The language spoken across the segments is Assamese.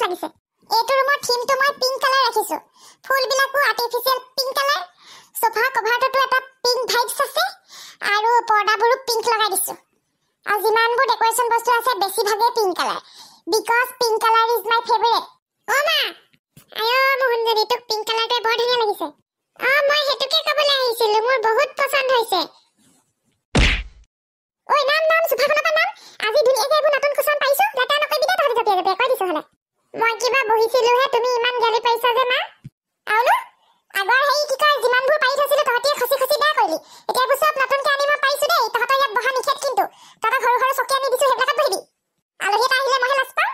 লাগিছে এইটো ৰুমৰ থিমটো মই পিংক কালাৰ ৰাখিছো ফুলবিলাকো আৰ্টিফিচিয়েল পিংক কালাৰ সোফা কভাৰটো এটা পিংক ভাইবছ আছে আৰু পৰ্দাবোৰো পিংক লগাই দিছো আৰু যিমানবোৰ ডেকোৰেশন বস্তু আছে বেছি ভাগে pink colour because pink colour is my favourite ও মা আয়ো মোহনজনী তোক পিংক কালাৰটো বৰ ধুনীয়া লাগিছে মই হেতুকে কবলৈ আহিছিলো মোৰ বহুত পছন্দ হৈছে ঐ নাম সোফাখনৰ নাম আজি ধুনীয়াকৈ এইবোৰ নতুন কুচন পাইছো লেটা নকৰিবি দে তহঁতি জপিয়াই জপিয়াই কৈ দিছো হলে মই কিবা বহিছিলোহে তুমি ইমান গালি পাইছা যে মা আউনো আগৰ হেই কি কয় যিমানবোৰ পাই থৈছিলো তহঁতি খসি খসি বেয়া কৰিলি এতিয়া এইবোৰ চব নতুনকৈ আনি মই পাইছো দেই তহঁতৰ ইয়াত বহা নিষেধ কিন্তু তহঁতৰ সৰু সৰু চকী আনি দিছো সেইবিলাকত বহিবি আলহী এটা আহিলে মইহে লাজ পাওঁ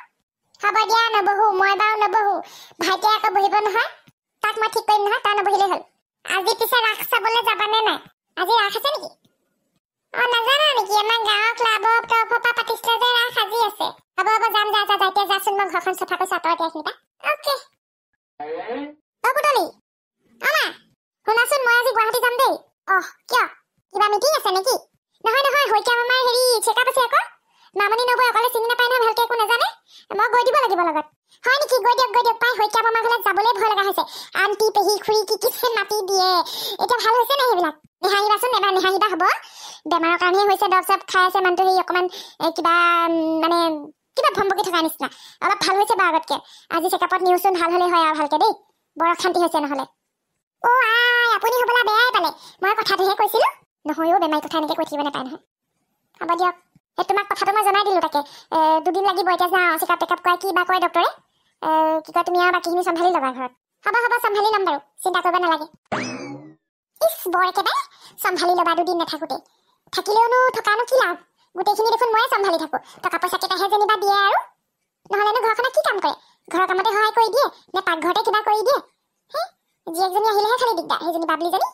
হ'ব দিয়া নবহো মই বাৰু নবহো ভাইটিয়ে আকৌ বহিব নহয় তাক মই ঠিক কৰিম নহয় তই নবহিলে হ'ল আজি পিছে ৰাস চাবলৈ যাবানে নাই আজি ৰাস আছে নেকি নাজানা নেকি আমাৰ গাঁৱৰ ক্লাবৰ তৰফৰ পৰা পাতিছিলে যে ৰাস আজি আছে হ'ব যাম যা এতিয়া যাচোন মই ঘৰখন চফা কৰি চাটৰ এতিয়া এইখিনিপা অ'কে পুতলি মা শুনাচোন মই আজি গুৱাহাটী যাম দেই কিয় কিবা মিটিং আছে নেকি নহয় হৈকা মামাৰ হেৰি চেকআপ আছে আকৌ মামনি নবৌ অকলে চিনি নাপায় নহয় ভালকে একো নাজানে মই গৈ দিব লাগিব লগত হয় নেকি গৈ দিয়ক পাই হৈকা মামাৰ ঘৰত যাবলৈ ভয় লগা হৈছে আন্টি পেহী খুৰী কি মাতি দিয়ে এতিয়া ভাল হৈছে নাই সেইবিলাক নেহাঁহিবাচোন এবাৰ নেহাঁহিবা হ'ব বেমাৰৰ কাৰণেহে হৈছে দৰৱ চব খাই আছে মানুহটো সেই অকণমান কিবা মানে কিবা ভম্বকি থকা নিচিনা অলপ ভাল হৈছে বাৰু আগতকে আজি চেকআপত নিওচোন ভাল হ'লে হয় আৰু ভালকে দেই বৰ অশান্তি হৈছে নহ'লে আপুনি হ'বলা বেয়াই পালে মই কথাটোহে কৈছিলো নহয় বেমাৰী কথা এনেকৈ কৈ থাকিব নাপায় নহয় হ'ব দিয়ক তোমাক কথাটো মই জনাই দিলো তাকে দুদিন লাগিব এতিয়া যাওঁ চেকআপ টেকআপ কৰাই কি বা কয় ডক্টৰে কি কয় তুমি আৰু বাকীখিনি চম্ভালি ল'বা ঘৰত হ'ব চম্ভালি ল'ম বাৰু চিন্তা কৰিব নালাগে বৰ একেবাৰে চম্ভালি ল'বা দুদিন নাথাকোতে থাকিলেওনো থকানো কি লাভ গোটেইখিনি দেখোন ময়ে চম্ভালি থাকো টকা পইচা কেইটাহে যেনিবা দিয়ে আৰু নহ'লেনো ঘৰখনত কি কাম কৰে ঘৰৰ কামতে সহায় কৰি দিয়ে নে পাকঘৰতে কিবা কৰি দিয়ে জীয়েকজনী আহিলেহে খালি দিগদাৰ সেইজনী বাবলিজনী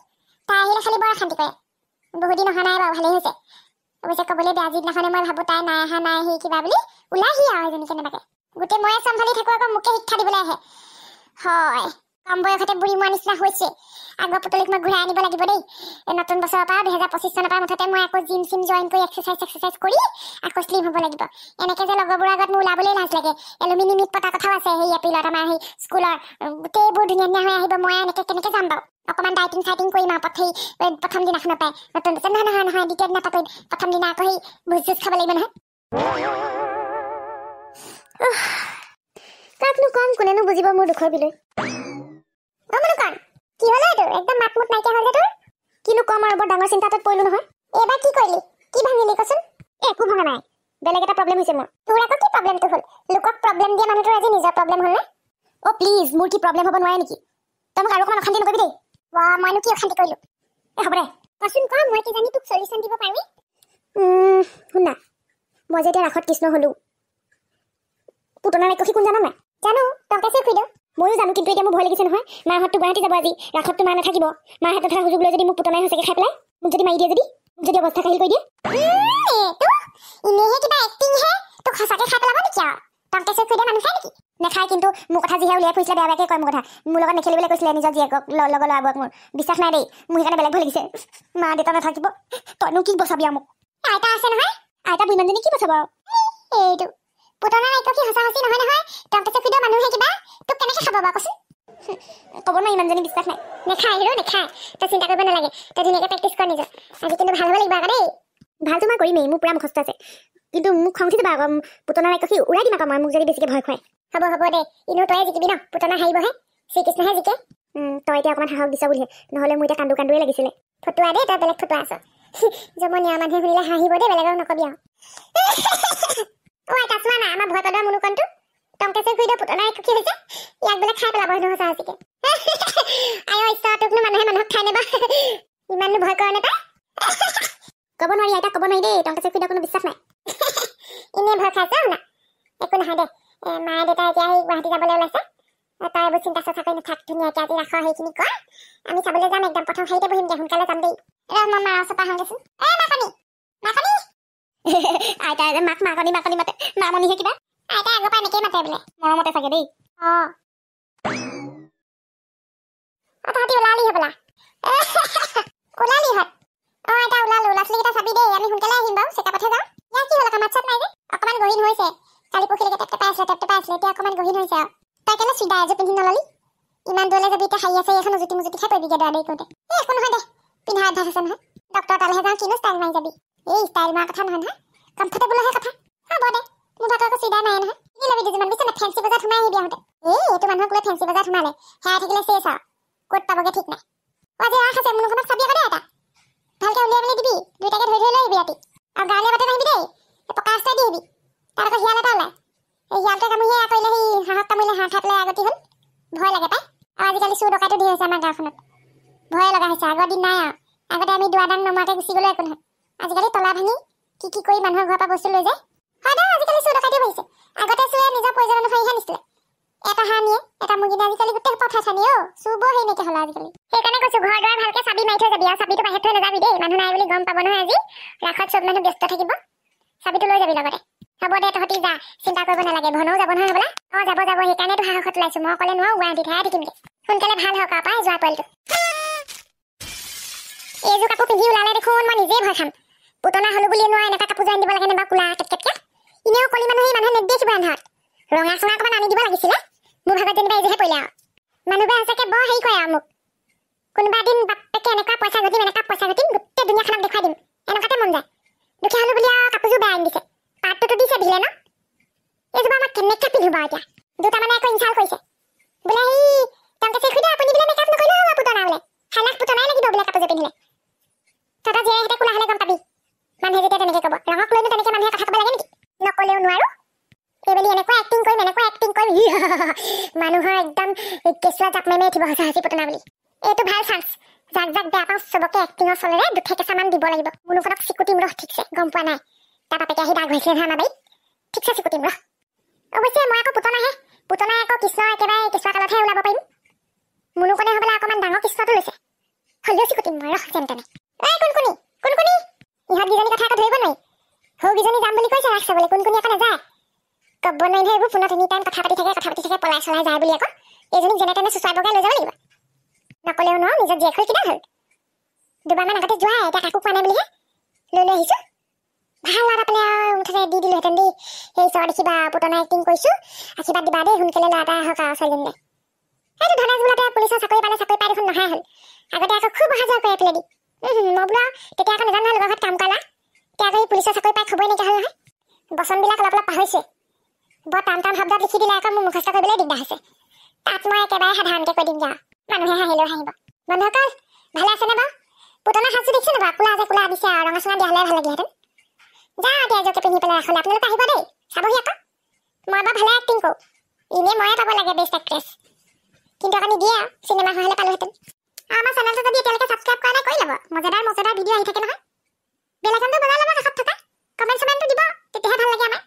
তাই আহিলে খালি বৰ অশান্তি কৰে বহুত দিন অহা নাই বাৰু ভালেই হৈছে অৱশ্যে ক'বলৈ বেয়া যিদিনাখনে মই ভাবো তাই নাই অহা নাই সেই কিবা বুলি ওলাইহি আৰু এজনী কেনেবাকে গোটেই ময়ে চম্ভালি থাকো আকৌ মোকে শিক্ষা দিবলৈ আহে হয় কম বয়সতে বুঢ়ী মোৱাৰ নিচিনা হৈছে আগৰ পুতলিক মই ঘূৰাই আনিব লাগিব দেই নতুন বছৰৰ পৰা 2025 চনৰ পৰা মুঠতে মই আকৌ জিম জইন কৰি এক্সাৰচাইজ কৰি আকৌ স্লিম হ'ব লাগিব এনেকৈ যে লগৰবোৰৰ আগত মোৰ ওলাবলৈ লাজ লাগে এলুমিনি মিট পতা কথাও আছে সেই এপ্ৰিলত আমাৰ সেই স্কুলৰ গোটেইবোৰ ধুনীয়া হৈ আহিব মই এনেকৈ কেনেকৈ যাম বাৰু অকণমান ডাইটিং চাইটিং কৰিম আৰু প্ৰথম দিনাখনৰ পৰাই নতুন বছৰ নহয় দ্বিতীয় দিনা পাতিম প্ৰথম দিনা আকৌ সেই ভোজ চোজ খাব লাগিব নহয় কাকনো কম কোনেনো বুজিব মোৰ দুখৰ বিলৈ কি হলে এইটো একদম মাতমুত নাইকিয়া হ'ল তোৰ কিনো কম আৰু বৰ ডাঙৰ চিন্তাত পৰিলো নহয় এবাৰ কি কৰিলি কি ভাঙিলি কচোন একো ভঙা নাই বেলেগ এটা প্ৰব্লেম হৈছে মোৰ তোৰ আকৌ কি প্ৰব্লেমটো হ'ল লোকক প্ৰব্লেম দিয়া মানুহটোৰ আজি নিজৰ প্ৰব্লেম হ'ল নে প্লিজ মোৰ কি প্ৰব্লেম হ'ব নোৱাৰে নেকি তই মোক আৰু অকণমান অশান্তি নকৰিবি দেই মইনো কি অশান্তি কৰিলো হ'ব দে কচোন ক মই কি জানি তোক চলিউশ্যন দিব পাৰিবি শুনা মই যেতিয়া ৰাসত কৃষ্ণ হ'লো পুতনাৰ ৰাক্ষসী কোন জানা নাই জানো টংকেশে খুইদ ময়ো জানো কিন্তু এতিয়া মোৰ ভয় লাগিছে নহয় মাহঁততো গুৱাহাটী যাব আজি ৰাসততো মা নাথাকিব মাহঁতে থকা সুযোগ লৈ যদি মোক পুতনাই সঁচাকৈ খাই পেলাই মোক যদি মাৰি দিয়ে যদি অৱস্থা কাহিল কৰি দিয়ে এনেহে কিবা এক্টিংহে তোক সঁচাকৈ খাই পেলাব নেকি আৰু টংকেশে খুইদে মানুহ খাই নেকি নেখায় কিন্তু মোৰ কথা যিহে উলিয়াই ফুৰিছিলে বেয়া বেয়াকৈ কয় মোৰ কথা মোৰ লগত নেখেলিবলৈ কৈছিলে নিজৰ জীয়েকক লগৰ ল'ৰাবোৰক মোৰ বিশ্বাস নাই দেই মোৰ সেইকাৰণে বেলেগ ভয় লাগিছে মা দেউতা নাথাকিব তইনো কি বচাবি আৰু মোক আইতা আছে নহয় আইতা বুঢ়ীমানজনী কি বচাব আৰু এইটো পুতনাৰ ৰাক্ষসী সঁচা নহয় টংকেশে খুইদৰ মানুহে কিবা তোক কেনেকৈ খাব বাৰু কচোন ক'ব নোৱাৰি ইমানজনী বিশ্বাস নাই নেখায় নেখায় তই চিন্তা কৰিব নালাগে তই ধুনীয়াকৈ প্ৰেক্টিচ কৰ নিজৰ আজি কিন্তু ভাল হ'ব লাগিব আকৌ দেই ভালটো মই কৰিমেই মোৰ পূৰা মুখস্থ আছে কিন্তু মোক খং উঠি যাবা আকৌ পুতনাৰ ৰাক্ষসী উৰাই দিম আকৌ মই মোক যদি বেছিকৈ ভয় খুৱাই হ'ব দে এনেও তয়ে জিকিবি ন পুতনা হাৰিবহে শ্ৰীকৃষ্ণহে জিকে তই এতিয়া অকণমান সাহস দিছ বুলিহে নহ'লে মোৰ এতিয়া কান্দুৱে লাগিছিলে ফটোৱা দেই তই বেলেগ ফটোৱা আছ জমনীয়া মানুহে শুনিলে হাঁহিব দেই বেলেগক নকবি আৰু কাচমা না আমাৰ ভয়পদৰ মুনুকণটো টংকেশে খুইদৰ পুতনাৰ ৰাক্ষসী হৈছে ইয়াক বোলে খাই পেলাব হেনো সঁচা সঁচিকে আই ঈশ্বৰ তোকনো মানুহে মানুহক খাই নেবা ইমাননো ভয় কৰে নে তাই ক'ব নোৱাৰি আইতা ক'ব নোৱাৰি দেই টংকেশে খুইদৰ কোনো বিশ্বাস নাই এনেই ভয় খাইছে শুনা একো নহয় দে মায়ে দেউতা এতিয়া সেই গুৱাহাটী যাবলৈ ওলাইছে তই এইবোৰ চিন্তা চৰ্চা কৰি নাথাক ধুনীয়াকৈ আজি ৰাসৰ সেইখিনি কৰ আমি চাবলৈ যাম একদম প্ৰথম শাৰীতে বহিম দিয়া সোনকালে যাম দেই মই মাৰ ওচৰৰ পৰা আহোঁগেচোন মাকনি আইতাই যে মাক মাকনি মাতে মামনিহে কিবা আইতাই আগৰ পৰা এনেকেই মাতে বোলে মৰমতে চাগে দেই তহঁতি ওলালি হ'বলা ওলালিহঁত আইতা ওলালো ল'ৰা ছোৱালীকেইটা চাবি দেই আমি সোনকালে আহিম বাৰু চেকআপতহে যাওঁ ইয়াৰ কি হ'ল কামাত চাত নাই যে অকণমান গহীন হৈছে কালি পখিলেকে টেপ টেপাই আছিলে এতিয়া অকমান গহীন হৈছে আৰু তই কেলে চুইদাৰ এযোৰ পিন্ধি নললি ইমান দূৰলৈ যাবি এতিয়া হাঁহি আছে এখন জুতি মুজুতি খাই পৰিবিগে দৌৰা দৌৰি কৰোঁতে একো নহয় দে পিন্ধা অভ্যাস আছে নহয় ডক্টৰ তালেহে যাওঁ কিনো ষ্টাইল মাৰি যাবি এই ষ্টাইল মাৰা কথা নহয় নহয় কমফৰ্টেবলহে কথা হ'ব দে মোৰ ভাগৰ আকৌ চুইদাৰ নাই নহয় কি ল'বি দুযোৰমান বুজিছ না ফেঞ্চি বজাৰত সোমাই আহিবি আহোঁতে এইটো মানুহক লৈ ফেঞ্চি বজাৰত সোমালে হেৰাই থাকিলে চেচ আৰু ক'ত পাবগে ঠিক নাই আজি ৰাস আছে মোৰখনত চাবি আকৌ দে এটা ভালকে উলিয়াই মেলি দিবি দুইটাকে ধৰি লৈ আহিবি ৰাতি আৰু গাঁৱলীয়া বাটত আহিবি দেই পকা ৰাস্তাই দি আহিবি তাত আকৌ শিয়াল এটা ওলায় এই শিয়ালটোৱে কামুৰিয়ে কৰিলে সেই হাঁহক কামুৰিলে হাঁহ খাই পেলাই আগতি হ'ল ভয় লাগে পাই আৰু আজিকালি চুৰ ডকাইটো ধেৰ হৈছে আমাৰ গাঁওখনত ভয় লগা হৈছে আগৰ দিন নাই আৰু আগতে আমি দুৱাদাং নমৰাকে গুচি গ'লে একো নহয় আজিকালি তলা ভাঙি কি কৰি মানুহৰ ঘৰৰ পৰা বস্তু লৈ যায় হয় দে আজিকালি চুৰ ডকাইটো বাঢ়িছে আগতে চুৰে নিজৰ প্ৰয়োজন অনুসৰিহে নিছিলে এটা হাঁহ নিয়ে এটা মুৰ্গী নিয়ে আজিকালি গোটেই পথাৰ চানিয়ে চুৰবোৰ সেই নাইকিয়া হ'ল আজিকালি সেইকাৰণে কৈছো ঘৰ দুৱাৰ ভালকে চাবি মাৰি থৈ যাবি আৰু চাবিটো বাহিৰত থৈ নাযাবি দেই মানুহ নাই বুলি গম পাব নহয় আজি ৰাসত চব মানুহ ব্যস্ত থাকিব চাবিটো লৈ যাবি লগতে হ'ব দে তহঁতি যা চিন্তা কৰিব নালাগে ভনও যাব নহয় হ'বলা যাব সেইকাৰণেতো সাহসত ওলাইছো মই অকলে নোৱাৰো গুৱাহাটীতহে থাকিমগে সোনকালে ভাল হওক আৰু পাই যোৱা পোৱালিটো এইযোৰ কাপোৰ পিন্ধি ওলালে দেখোন মই নিজেই ভয় খাম পুতনা হলো বুলি নোৱাৰো এনেকুৱা কাপোৰ আনি দিব লাগে নে বা কোলা কেটকেটকে এনেও কলি মানুহে নেদেখিব আন্ধাৰত ৰঙা চঙা অকণমান আনি দিব লাগিছিলে মোৰ ভাগত যেনিবা এইযোৰহে পৰিলে আৰু মানুহবোৰে সঁচাকে বৰ হেৰি কৰে আৰু মোক কোনোবা দিন বাপেকে এনেকুৱা পইচা ঘটিম গোটেই দুনিয়াখনক দেখুৱাই দিম এনেকুৱাতে মন যায় দুখীয়া হলো বুলি আৰু কাপোৰযোৰ বেয়া আনি দিছে পাতটোতো দিছে দিলে ন এইযোৰ আমাক কেনেকৈ পিন্ধিব এতিয়া দুটামানে আকৌ ইনচাল কৰিছে বোলে সেই তংকে চেখুই দে আপুনি বোলে মেকআপ নকৰিলেও হ'ব পুতনা বোলে হাইলাখ পুতনাই লাগিব বোলে কাপোৰযোৰ পিন্ধিলে তহঁতৰ জীয়াইহঁতে কোলা হ'লে গম পাবি মানুহে যেতিয়া তেনেকৈ ক'ব ৰঙক লৈনো তেনেকৈ মানুহে কথা ক'ব লাগে নেকি নক'লেও নোৱাৰো এইবেলি এনেকুৱা এক্টিং কৰিম মানুহৰ একদম কেঁচুৱা জাপ মাৰি উঠিব হাঁচি পুতনা বুলি এইটো ভাল চান্স যাক বেয়া পাওঁ চবকে এক্টিঙৰ চলেৰে দুঠে কেঁচামান দিব লাগিব মুনুখনক চিকুটিম ৰহ ঠিকছে গম পোৱা নাই তাৰ বাপেকে আহি দাগ হৈছিলে নহয় আমাৰ বাৰীত ঠিকছে চিকুটিম ৰহ অৱশ্যে মই আকৌ পুতনাই আকৌ কৃষ্ণ একেবাৰে কেঁচুৱা কালতহে ওলাব পাৰিম মুনুকনে হ'বলে অকণমান ডাঙৰ কৃষ্ণটো লৈছে হ'লেও চিকুটিম মই ৰহ যেন তেনে কোনকুনি ইহঁতকেইজনী কথা আকৌ ধৰিব নোৱাৰি সৰুকেইজনী যাম বুলি কৈছে ৰাস চাবলৈ কোনকুনি আকৌ নাযায় ক'ব নোৱাৰি নহয় এইবোৰ ফোনত এনি টাইম কথা পাতি থাকে পলাই চলাই যায় বুলি আকৌ এইজনীক যেনে তেনে চুচুৱাই বগাই লৈ যাব লাগিব নক'লেও নোৱাৰো নিজৰ জীয়েক হৈ কিমান হ'ল দুবাৰমান আগতে যোৱাই এতিয়া কাকো কোৱা নাই বুলিহে লৈ আহিছোঁ ভাল ল'ৰা পালে আৰু মুঠতে দি দিলোহেঁতেন দেই সেই চৰ দেখিবা পুতনা এক্টিং কৰিছোঁ আশীৰ্বাদ দিবা দেই সোনকালে ল'ৰা এটা আহক আৰু ছোৱালীজনীলে এইটো ধনেশ বোলতে পুলিচৰ চাকৰি পাই দেখোন নহাই হ'ল আগতে আকৌ খুব অহা যোৱা কৰি পেলাই দি মই বোলো তেতিয়া আকৌ নাজানো নহয় লগত কাম কৰা এতিয়া আকৌ পুলিচৰ চাকৰি পাই খবৰে নাইকিয়া হ'ল নহয় বচনবিলাক অলপ পাহৰিছে বৰ টান শব্দত লিখি দিলে আকৌ মোৰ মুখস্থ কৰিবলৈ দিগদাৰ হৈছে তাত মই একেবাৰে সাধাৰণকৈ কৈ দিম যা মানুহে হাঁহিলেও হাঁহিব বন্ধুসকল ভালে আছেনে বাৰু পুতনা সাজু দেখিছে নে বাৰু কোলা দিছে আৰু ৰঙা চঙা দিয়া হ'লে ভাল লাগিলেহেঁতেন যা এতিয়া এযোৰকে পিন্ধি পেলাই ৰাখলে আপোনালোকে আহিব দেই চাবহি আকৌ মই বাৰু ভালে এক্টিং কৰোঁ এনেই ময়ে পাব লাগে বেষ্ট এক্ট্ৰেছ কিন্তু আকৌ নিদিয়ে আৰু চিনেমা হোৱা হ'লে পালোহেঁতেন আমাৰ চেনেলটো যদি এতিয়ালৈকে ছাবস্ক্ৰাইব কৰা নাই কৰি ল'ব মজাদাৰ ভিডিঅ' আহি থাকে নহয় বেল আইকনটো বজাই ল'ব কাষত থকা কমেণ্ট চমেণ্টটো দিব তেতিয়াহে ভাল লাগে আমাৰ